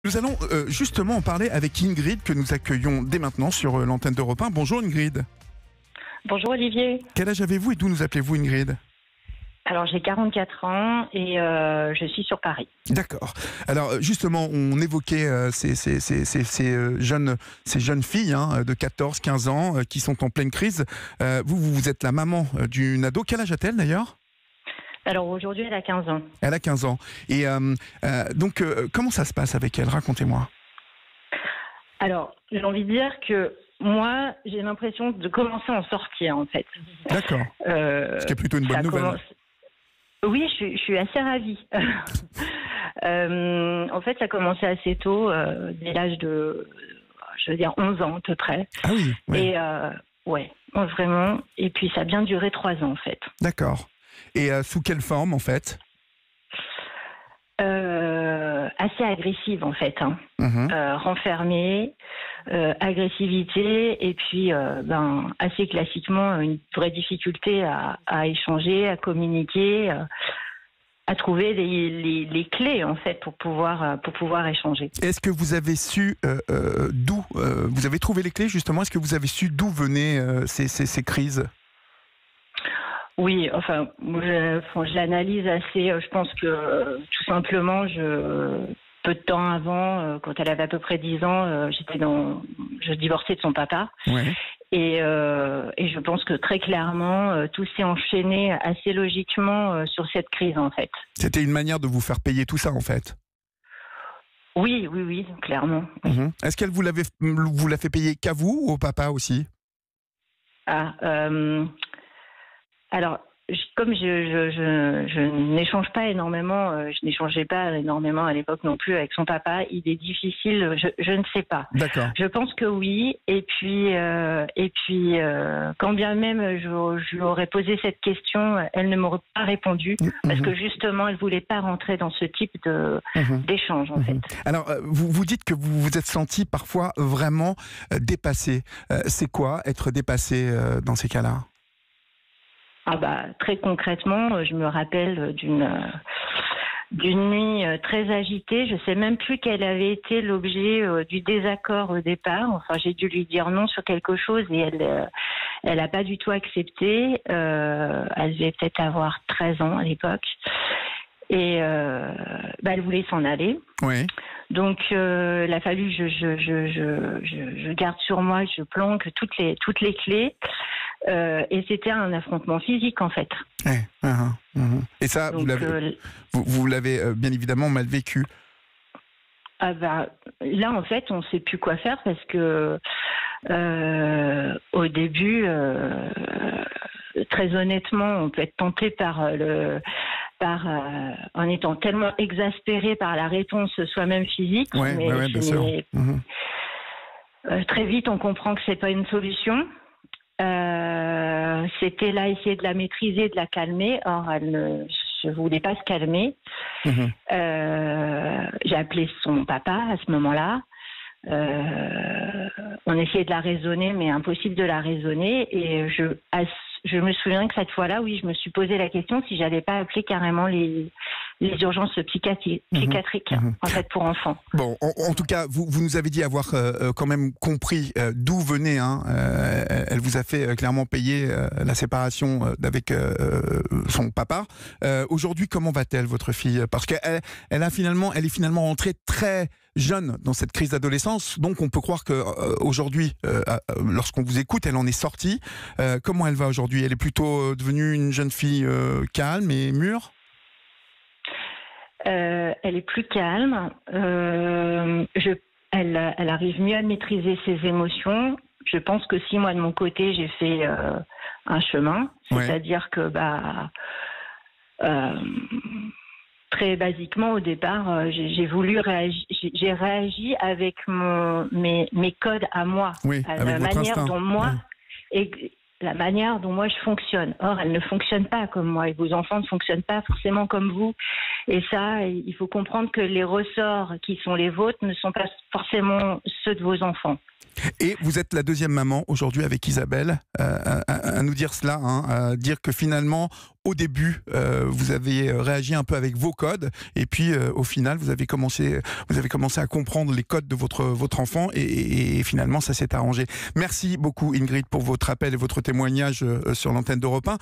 Nous allons justement en parler avec Ingrid, que nous accueillons dès maintenant sur l'antenne d'Europe 1. Bonjour Ingrid. Bonjour Olivier. Quel âge avez-vous et d'où nous appelez-vous Ingrid ? Alors j'ai 44 ans et je suis sur Paris. D'accord. Alors justement, on évoquait ces jeunes filles de 14-15 ans qui sont en pleine crise. Vous êtes la maman d'une ado. Quel âge a-t-elle d'ailleurs ? Alors aujourd'hui elle a 15 ans. Elle a 15 ans. Et donc comment ça se passe avec elle ? Racontez-moi. Alors j'ai envie de dire que moi j'ai l'impression de commencer à en sortir en fait. D'accord. Ce qui est plutôt une bonne nouvelle. Oui, je suis assez ravie. En fait, ça a commencé assez tôt, dès l'âge de, 11 ans à peu près. Ah oui. Ouais. Et ouais, vraiment. Et puis ça a bien duré 3 ans en fait. D'accord. Et sous quelle forme en fait ? Assez agressive en fait, renfermée, agressivité et puis assez classiquement une vraie difficulté à échanger, à communiquer, à trouver les clés en fait pour pouvoir échanger. Est-ce que vous avez su d'où vous avez trouvé les clés justement ? Est-ce que vous avez su d'où venaient ces crises ? Oui, enfin, je l'analyse assez. Je pense que tout simplement, peu de temps avant, quand elle avait à peu près 10 ans, je divorçais de son papa. Ouais. Et je pense que très clairement, tout s'est enchaîné assez logiquement sur cette crise en fait. C'était une manière de vous faire payer tout ça en fait. Oui, clairement. Mmh. Est-ce qu'elle vous l'a fait payer qu'à vous ou au papa aussi ? Alors, comme je n'échange pas énormément, je n'échangeais pas énormément à l'époque non plus avec son papa, il est difficile, je ne sais pas. D'accord. Je pense que oui, et puis quand bien même je lui aurais posé cette question, elle ne m'aurait pas répondu, parce que justement, elle ne voulait pas rentrer dans ce type d'échange, en fait. Alors, vous dites que vous vous êtes senti parfois vraiment dépassé. C'est quoi être dépassé dans ces cas-là ? Très concrètement, je me rappelle d'une nuit très agitée. Je ne sais même plus quel avait été l'objet du désaccord au départ. Enfin, j'ai dû lui dire non sur quelque chose et elle n'a pas du tout accepté. Elle devait peut-être avoir 13 ans à l'époque. Et elle voulait s'en aller. Oui. Donc, il a fallu que je garde sur moi, je planque toutes les clés. Et c'était un affrontement physique en fait. Et ça, donc, vous l'avez bien évidemment mal vécu. Là en fait, on ne sait plus quoi faire parce que au début, très honnêtement, on peut être tenté en étant tellement exaspéré par la réponse soi-même physique. Ouais, bien sûr. Très vite, on comprend que c'est pas une solution. C'était là essayer de la maîtriser, de la calmer. Or, elle ne voulait pas se calmer. J'ai appelé son papa à ce moment-là. On essayait de la raisonner, mais impossible de la raisonner. Et je me souviens que cette fois-là, oui, je me suis posé la question si j'allais pas appeler carrément les urgences psychiatriques en fait pour enfants. Bon, en tout cas, vous nous avez dit avoir quand même compris d'où venait. Elle vous a fait clairement payer la séparation avec son papa. Aujourd'hui, comment va-t-elle, votre fille ? Parce qu'elle est finalement rentrée très jeune dans cette crise d'adolescence, donc on peut croire que aujourd'hui, lorsqu'on vous écoute, elle en est sortie. Comment elle va aujourd'hui ? Elle est plutôt devenue une jeune fille calme et mûre ? Elle est plus calme. Elle arrive mieux à maîtriser ses émotions. Je pense que si moi de mon côté j'ai fait un chemin, c'est-à-dire que très basiquement au départ, j'ai réagi avec mes codes à moi, la manière dont moi. La manière dont moi je fonctionne. Or, elle ne fonctionne pas comme moi et vos enfants ne fonctionnent pas forcément comme vous. Et ça, il faut comprendre que les ressorts qui sont les vôtres ne sont pas forcément ceux de vos enfants. Et vous êtes la deuxième maman aujourd'hui avec Isabelle à nous dire cela, à dire que finalement, au début, vous avez réagi un peu avec vos codes, et puis au final, vous avez commencé à comprendre les codes de votre enfant, et finalement, ça s'est arrangé. Merci beaucoup Ingrid pour votre appel et votre témoignage sur l'antenne d'Europe 1.